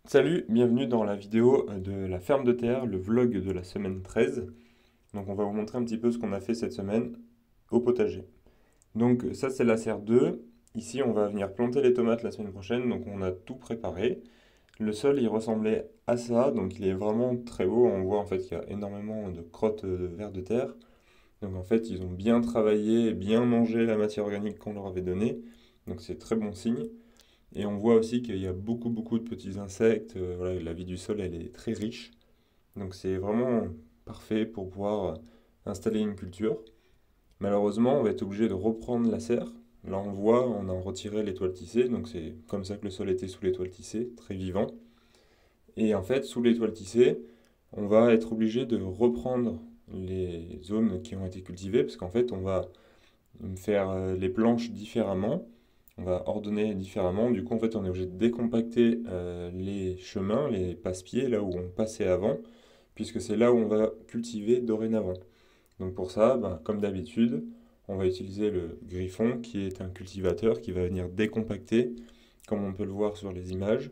Salut, bienvenue dans la vidéo de la ferme de terre, le vlog de la semaine 13. Donc on va vous montrer un petit peu ce qu'on a fait cette semaine au potager. Donc ça c'est la serre 2. Ici on va venir planter les tomates la semaine prochaine, donc on a tout préparé. Le sol il ressemblait à ça, donc il est vraiment très beau. On voit en fait qu'il y a énormément de crottes de vers de terre. Donc en fait ils ont bien travaillé et bien mangé la matière organique qu'on leur avait donnée. Donc c'est très bon signe. Et on voit aussi qu'il y a beaucoup de petits insectes. Voilà, la vie du sol, elle est très riche. Donc c'est vraiment parfait pour pouvoir installer une culture. Malheureusement, on va être obligé de reprendre la serre. Là, on voit, on a retiré les toiles tissées. Donc c'est comme ça que le sol était sous les toiles tissées, très vivant. Et en fait, sous les toiles tissées, on va être obligé de reprendre les zones qui ont été cultivées, parce qu'en fait, on va faire les planches différemment. On va ordonner différemment. Du coup, en fait, on est obligé de décompacter les chemins, les passe-pieds, là où on passait avant, puisque c'est là où on va cultiver dorénavant. Donc pour ça, ben, comme d'habitude, on va utiliser le griffon, qui est un cultivateur qui va venir décompacter, comme on peut le voir sur les images,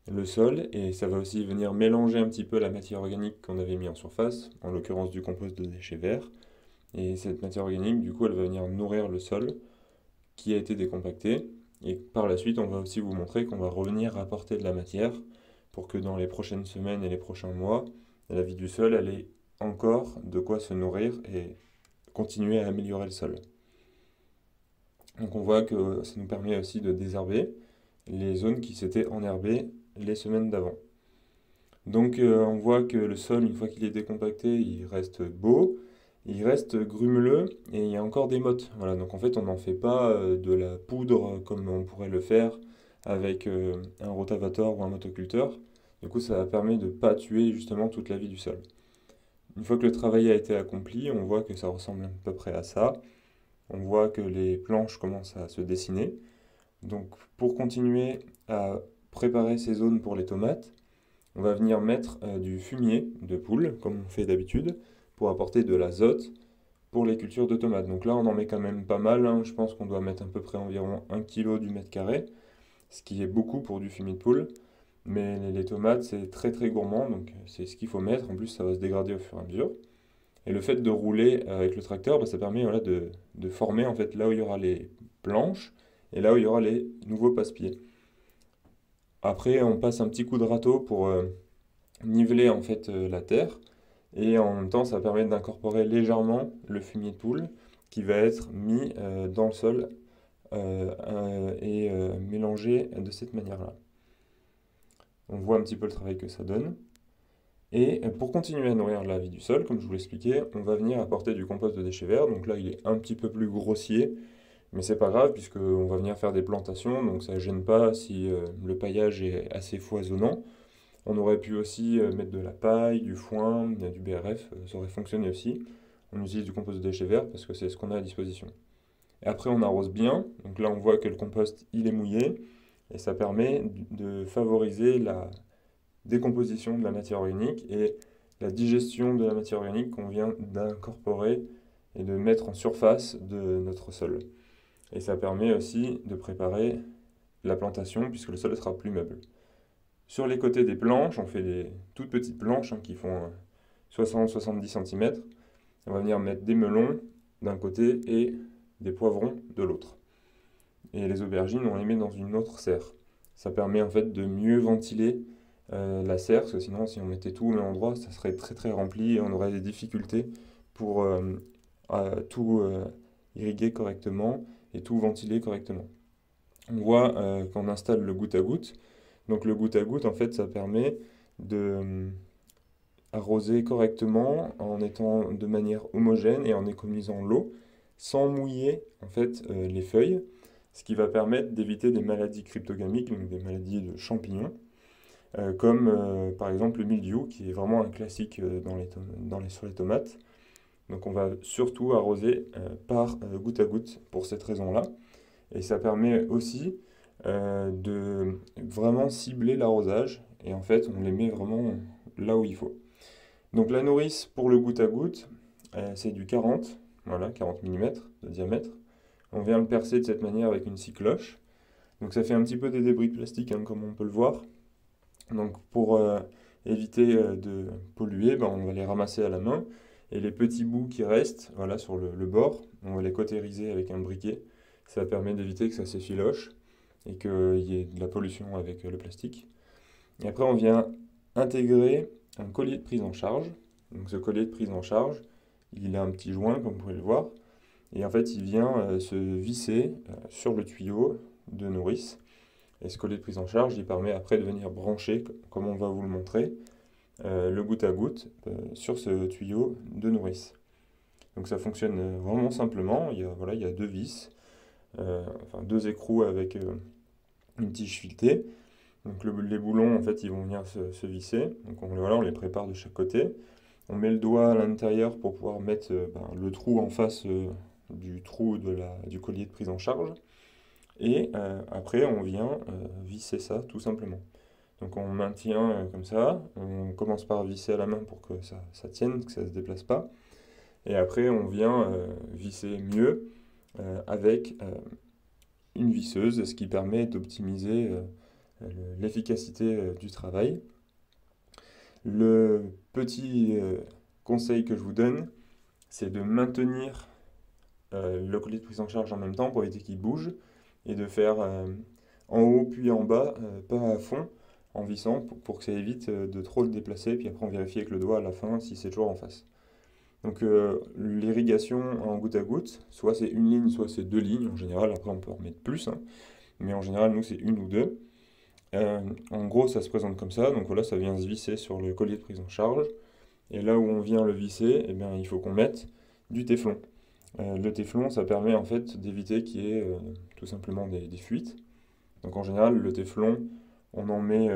le sol, et ça va aussi venir mélanger un petit peu la matière organique qu'on avait mis en surface, en l'occurrence du compost de déchets verts. Et cette matière organique, du coup, elle va venir nourrir le sol qui a été décompacté. Et par la suite, on va aussi vous montrer qu'on va revenir apporter de la matière pour que dans les prochaines semaines et les prochains mois, la vie du sol, elle ait encore de quoi se nourrir et continuer à améliorer le sol. Donc on voit que ça nous permet aussi de désherber les zones qui s'étaient enherbées les semaines d'avant. Donc on voit que le sol, une fois qu'il est décompacté, il reste beau, il reste grumeleux et il y a encore des mottes. Voilà, donc en fait on n'en fait pas de la poudre comme on pourrait le faire avec un rotavator ou un motoculteur. Du coup ça permet de ne pas tuer justement toute la vie du sol. Une fois que le travail a été accompli, on voit que ça ressemble à peu près à ça. On voit que les planches commencent à se dessiner. Donc pour continuer à préparer ces zones pour les tomates, on va venir mettre du fumier de poule, comme on fait d'habitude, pour apporter de l'azote pour les cultures de tomates. Donc là, on en met quand même pas mal, hein. Je pense qu'on doit mettre à peu près environ 1 kg du mètre carré, ce qui est beaucoup pour du fumier de poule. Mais les tomates, c'est très gourmand, donc c'est ce qu'il faut mettre. En plus, ça va se dégrader au fur et à mesure. Et le fait de rouler avec le tracteur, bah, ça permet voilà, de former en fait là où il y aura les planches et là où il y aura les nouveaux passe-pieds. Après, on passe un petit coup de râteau pour niveler en fait la terre et en même temps ça permet d'incorporer légèrement le fumier de poule qui va être mis dans le sol et mélangé de cette manière-là. On voit un petit peu le travail que ça donne. Et pour continuer à nourrir la vie du sol, comme je vous l'expliquais, on va venir apporter du compost de déchets verts. Donc là il est un petit peu plus grossier, mais c'est pas grave puisqu'on va venir faire des plantations, donc ça ne gêne pas si le paillage est assez foisonnant. On aurait pu aussi mettre de la paille, du foin, du BRF, ça aurait fonctionné aussi. On utilise du compost de déchets verts parce que c'est ce qu'on a à disposition. Et après on arrose bien, donc là on voit que le compost il est mouillé et ça permet de favoriser la décomposition de la matière organique et la digestion de la matière organique qu'on vient d'incorporer et de mettre en surface de notre sol. Et ça permet aussi de préparer la plantation puisque le sol sera plus meuble. Sur les côtés des planches, on fait des toutes petites planches qui font 60-70 cm. On va venir mettre des melons d'un côté et des poivrons de l'autre. Et les aubergines, on les met dans une autre serre. Ça permet en fait de mieux ventiler la serre, parce que sinon si on mettait tout au même endroit, ça serait très rempli et on aurait des difficultés pour tout irriguer correctement et tout ventiler correctement. On voit qu'on installe le goutte à goutte. Donc le goutte à goutte, en fait, ça permet de arroser correctement en étant de manière homogène et en économisant l'eau sans mouiller en fait les feuilles, ce qui va permettre d'éviter des maladies cryptogamiques, donc des maladies de champignons, comme par exemple le mildiou, qui est vraiment un classique sur les tomates. Donc on va surtout arroser par goutte à goutte pour cette raison-là. Et ça permet aussi de vraiment cibler l'arrosage. Et en fait, on les met vraiment là où il faut. Donc la nourrice pour le goutte à goutte, c'est du 40, voilà, 40 mm de diamètre. On vient le percer de cette manière avec une scie cloche. Donc ça fait un petit peu des débris de plastique, hein, comme on peut le voir. Donc pour éviter de polluer, ben, on va les ramasser à la main. Et les petits bouts qui restent, voilà, sur le bord, on va les cautériser avec un briquet. Ça permet d'éviter que ça s'effiloche et qu'il y ait de la pollution avec le plastique. Et après, on vient intégrer un collier de prise en charge. Donc ce collier de prise en charge, il a un petit joint, comme vous pouvez le voir. Et en fait, il vient se visser sur le tuyau de nourrice. Et ce collier de prise en charge, il permet après de venir brancher, comme on va vous le montrer, le goutte à goutte sur ce tuyau de nourrice. Donc ça fonctionne vraiment simplement. Voilà, il y a deux vis, enfin deux écrous avec une tige filetée. Donc les boulons, en fait, ils vont venir se visser. Donc voilà, on les prépare de chaque côté. On met le doigt à l'intérieur pour pouvoir mettre le trou en face du trou du collier de prise en charge. Et après, on vient visser ça tout simplement. Donc on maintient comme ça. On commence par visser à la main pour que ça tienne, que ça ne se déplace pas. Et après, on vient visser mieux avec une visseuse, ce qui permet d'optimiser l'efficacité du travail. Le petit conseil que je vous donne, c'est de maintenir le collier de prise en charge en même temps pour éviter qu'il bouge et de faire en haut puis en bas, pas à fond, en vissant pour que ça évite de trop le déplacer. Puis après, on vérifie avec le doigt à la fin si c'est toujours en face. Donc l'irrigation en goutte à goutte, soit c'est une ligne, soit c'est deux lignes en général. Après, on peut en mettre plus, hein, mais en général, nous, c'est une ou deux. En gros, ça se présente comme ça. Donc voilà, ça vient se visser sur le collier de prise en charge. Et là où on vient le visser, eh bien, il faut qu'on mette du téflon. Le téflon, ça permet en fait d'éviter qu'il y ait tout simplement des fuites. Donc en général, le téflon, on n'en met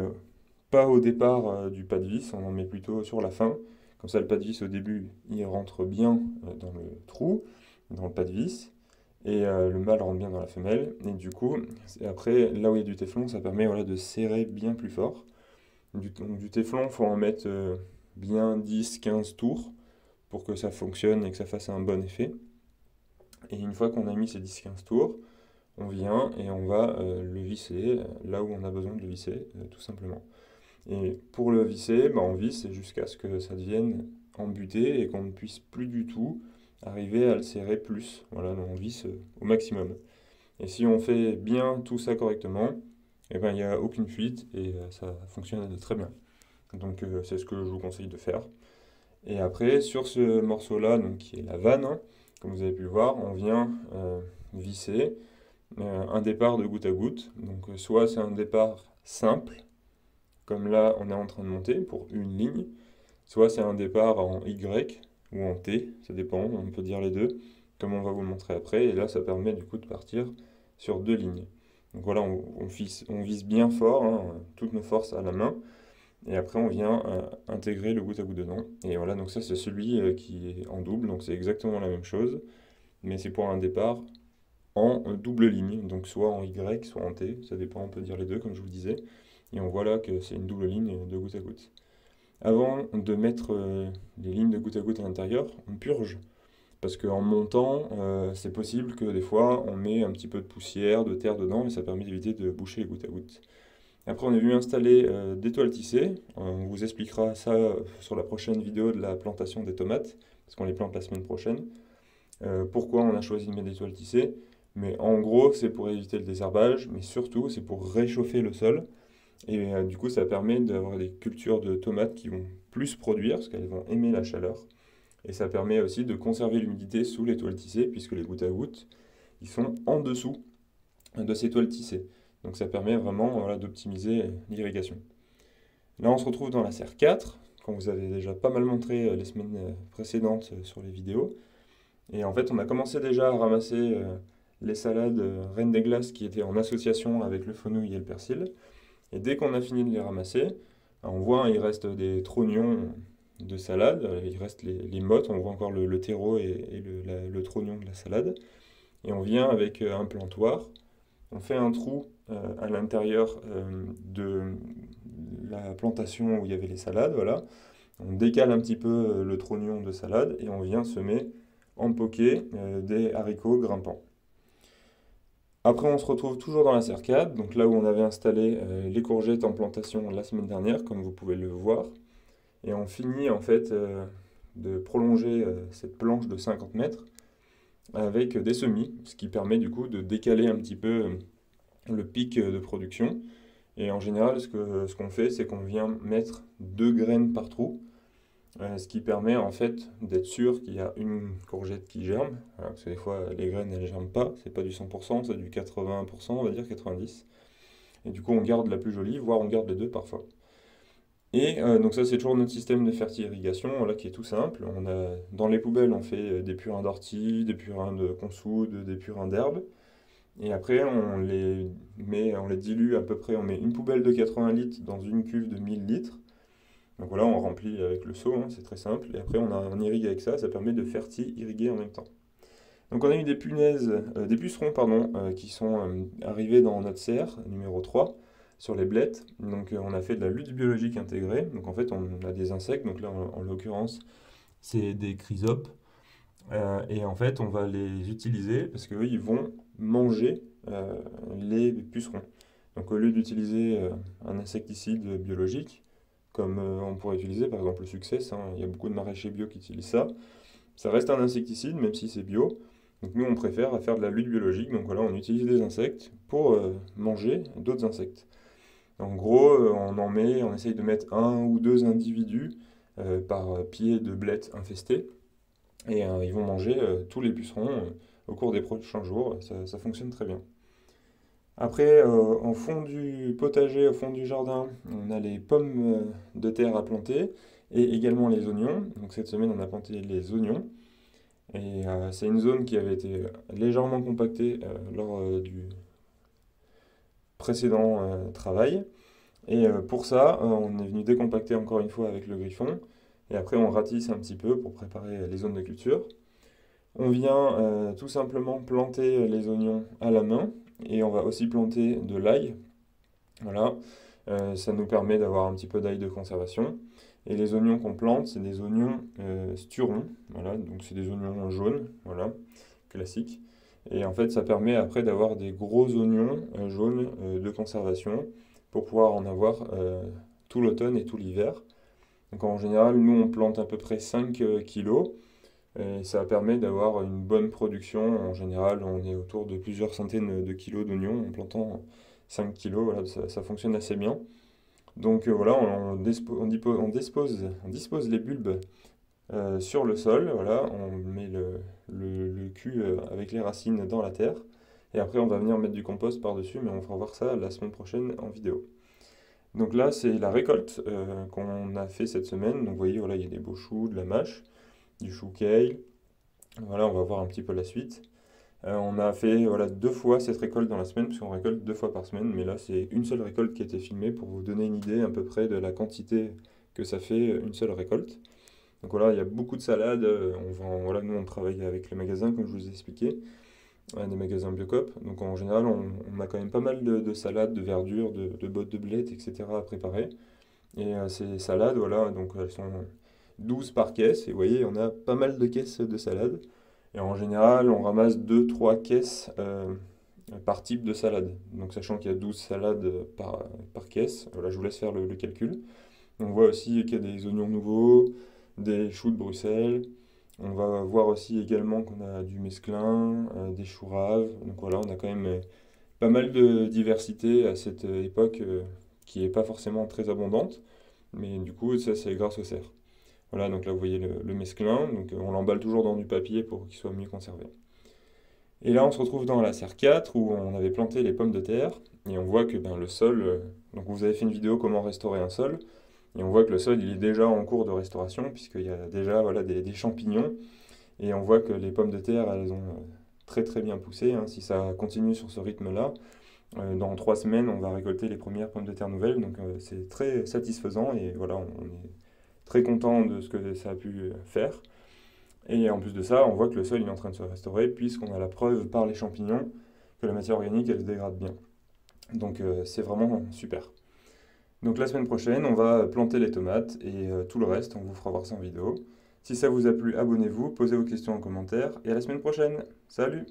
pas au départ du pas de vis, on en met plutôt sur la fin. Comme ça, le pas de vis au début, il rentre bien dans le trou, dans le pas de vis. Et le mâle rentre bien dans la femelle. Et du coup, après, là où il y a du téflon, ça permet voilà, de serrer bien plus fort. Donc, du téflon, il faut en mettre bien 10-15 tours pour que ça fonctionne et que ça fasse un bon effet. Et une fois qu'on a mis ces 10-15 tours, on vient et on va le visser là où on a besoin de le visser, tout simplement. Et pour le visser, on visse jusqu'à ce que ça devienne embuté et qu'on ne puisse plus du tout arriver à le serrer plus. Voilà, donc on visse au maximum. Et si on fait bien tout ça correctement, eh ben, il n'y a aucune fuite et ça fonctionne très bien. Donc c'est ce que je vous conseille de faire. Et après, sur ce morceau-là, donc, qui est la vanne, hein, comme vous avez pu le voir, on vient visser un départ de goutte à goutte. Donc soit c'est un départ simple, comme là on est en train de monter pour une ligne, soit c'est un départ en Y ou en T, ça dépend, on peut dire les deux, comme on va vous le montrer après, et là ça permet du coup de partir sur deux lignes. Donc voilà, on vise bien fort, hein, toutes nos forces à la main, et après on vient intégrer le goutte à goutte dedans. Et voilà, donc ça c'est celui qui est en double, donc c'est exactement la même chose, mais c'est pour un départ en double ligne, donc soit en Y, soit en T, ça dépend, on peut dire les deux comme je vous disais, et on voit là que c'est une double ligne de goutte à goutte. Avant de mettre les lignes de goutte à goutte à l'intérieur, on purge. Parce qu'en montant, c'est possible que des fois, on met un petit peu de poussière, de terre dedans, et ça permet d'éviter de boucher les gouttes à goutte. Après, on est venu installer des toiles tissées. On vous expliquera ça sur la prochaine vidéo de la plantation des tomates, parce qu'on les plante la semaine prochaine. Pourquoi on a choisi de mettre des toiles tissées? Mais en gros, c'est pour éviter le désherbage, mais surtout, c'est pour réchauffer le sol. Et du coup, ça permet d'avoir des cultures de tomates qui vont plus produire, parce qu'elles vont aimer la chaleur. Et ça permet aussi de conserver l'humidité sous les toiles tissées, puisque les gouttes à gouttes, ils sont en dessous de ces toiles tissées. Donc ça permet vraiment voilà, d'optimiser l'irrigation. Là, on se retrouve dans la serre 4, qu'on vous avait déjà pas mal montré les semaines précédentes sur les vidéos. Et en fait, on a commencé déjà à ramasser les salades Reine des Glaces qui étaient en association avec le fenouil et le persil. Et dès qu'on a fini de les ramasser, on voit il reste des trognons de salade, il reste les mottes, on voit encore le terreau et le trognon de la salade. Et on vient avec un plantoir, on fait un trou à l'intérieur de la plantation où il y avait les salades, voilà. On décale un petit peu le trognon de salade et on vient semer en poquet des haricots grimpants. Après, on se retrouve toujours dans la serre 4, donc là où on avait installé les courgettes en plantation la semaine dernière, comme vous pouvez le voir. Et on finit en fait de prolonger cette planche de 50 mètres avec des semis, ce qui permet du coup de décaler un petit peu le pic de production. Et en général, ce qu'on fait, c'est qu'on vient mettre 2 graines par trou, ce qui permet en fait d'être sûr qu'il y a une courgette qui germe. Voilà, parce que des fois, les graines, elles germent pas, c'est pas du 100%, c'est du 80%, on va dire 90%. Et du coup, on garde la plus jolie, voire on garde les deux parfois. Et donc ça, c'est toujours notre système de ferti-irrigation, là, qui est tout simple. Dans les poubelles, on fait des purins d'ortie, des purins de consoude, des purins d'herbe. Et après, on les dilue à peu près, on met une poubelle de 80 litres dans une cuve de 1000 litres. Donc voilà, on remplit avec le seau, hein, c'est très simple. Et après, on irrigue avec ça, ça permet de ferti-irriguer en même temps. Donc on a eu des pucerons, pardon, qui sont arrivés dans notre serre, numéro 3, sur les blettes. Donc on a fait de la lutte biologique intégrée. Donc en fait, on a des insectes, donc là, en l'occurrence, c'est des chrysopes. Et en fait, on va les utiliser parce qu'eux, ils vont manger les pucerons. Donc au lieu d'utiliser un insecticide biologique, comme on pourrait utiliser par exemple le Success, hein, il y a beaucoup de maraîchers bio qui utilisent ça, ça reste un insecticide même si c'est bio. Donc nous, on préfère à faire de la lutte biologique. Donc voilà, on utilise des insectes pour manger d'autres insectes. En gros, on essaye de mettre un ou deux individus par pied de blette infesté. Et ils vont manger tous les pucerons au cours des prochains jours. Ça fonctionne très bien. Après, en fond du potager, au fond du jardin, on a les pommes de terre à planter et également les oignons. Donc cette semaine, on a planté les oignons. Et c'est une zone qui avait été légèrement compactée lors du précédent travail. Et pour ça, on est venu décompacter encore une fois avec le griffon. Et après, on ratisse un petit peu pour préparer les zones de culture. On vient tout simplement planter les oignons à la main. Et on va aussi planter de l'ail. Voilà. Ça nous permet d'avoir un petit peu d'ail de conservation. Et les oignons qu'on plante, c'est des oignons sturons. Voilà. Donc c'est des oignons jaunes. Voilà. Classiques. Et en fait, ça permet après d'avoir des gros oignons jaunes de conservation pour pouvoir en avoir tout l'automne et tout l'hiver. Donc en général, nous on plante à peu près 5 kilos et ça permet d'avoir une bonne production. En général, on est autour de plusieurs centaines de kilos d'oignons en plantant 5 kilos. Voilà, ça fonctionne assez bien. Donc voilà, on dispose les bulbes sur le sol. Voilà, on met le cul avec les racines dans la terre. Et après, on va venir mettre du compost par-dessus, mais on fera voir ça la semaine prochaine en vidéo. Donc là, c'est la récolte qu'on a fait cette semaine. Donc vous voyez, voilà, il y a des beaux choux, de la mâche, du chou kale. Voilà, on va voir un petit peu la suite. On a fait voilà, 2 fois cette récolte dans la semaine, puisqu'on récolte 2 fois par semaine. Mais là, c'est une seule récolte qui a été filmée pour vous donner une idée à peu près de la quantité que ça fait une seule récolte. Donc voilà, il y a beaucoup de salades. Voilà, nous, on travaille avec le magasin, comme je vous ai expliqué, des magasins Biocop. Donc en général, on a quand même pas mal de salades, de verdure, de bottes de blettes, etc. à préparer. Et ces salades, voilà, donc elles sont 12 par caisse. Et vous voyez, on a pas mal de caisses de salades. Et en général, on ramasse 2 3 caisses par type de salade. Donc sachant qu'il y a 12 salades par caisse, voilà, je vous laisse faire le calcul. On voit aussi qu'il y a des oignons nouveaux, des choux de Bruxelles. On va voir aussi également qu'on a du mesclun, des choux raves. Donc voilà, on a quand même pas mal de diversité à cette époque qui n'est pas forcément très abondante. Mais du coup, ça c'est grâce au cerf. Voilà, donc là vous voyez le mesclun. Donc on l'emballe toujours dans du papier pour qu'il soit mieux conservé. Et là on se retrouve dans la serre 4 où on avait planté les pommes de terre. Et on voit que ben, le sol, donc vous avez fait une vidéo comment restaurer un sol. Et on voit que le sol il est déjà en cours de restauration puisqu'il y a déjà voilà, des champignons. Et on voit que les pommes de terre, elles ont très très bien poussé, hein. Si ça continue sur ce rythme-là, dans 3 semaines, on va récolter les premières pommes de terre nouvelles. Donc c'est très satisfaisant et voilà, on est très content de ce que ça a pu faire. Et en plus de ça, on voit que le sol il est en train de se restaurer puisqu'on a la preuve par les champignons que la matière organique elle se dégrade bien. Donc c'est vraiment super. Donc la semaine prochaine, on va planter les tomates et tout le reste, on vous fera voir ça en vidéo. Si ça vous a plu, abonnez-vous, posez vos questions en commentaire et à la semaine prochaine. Salut!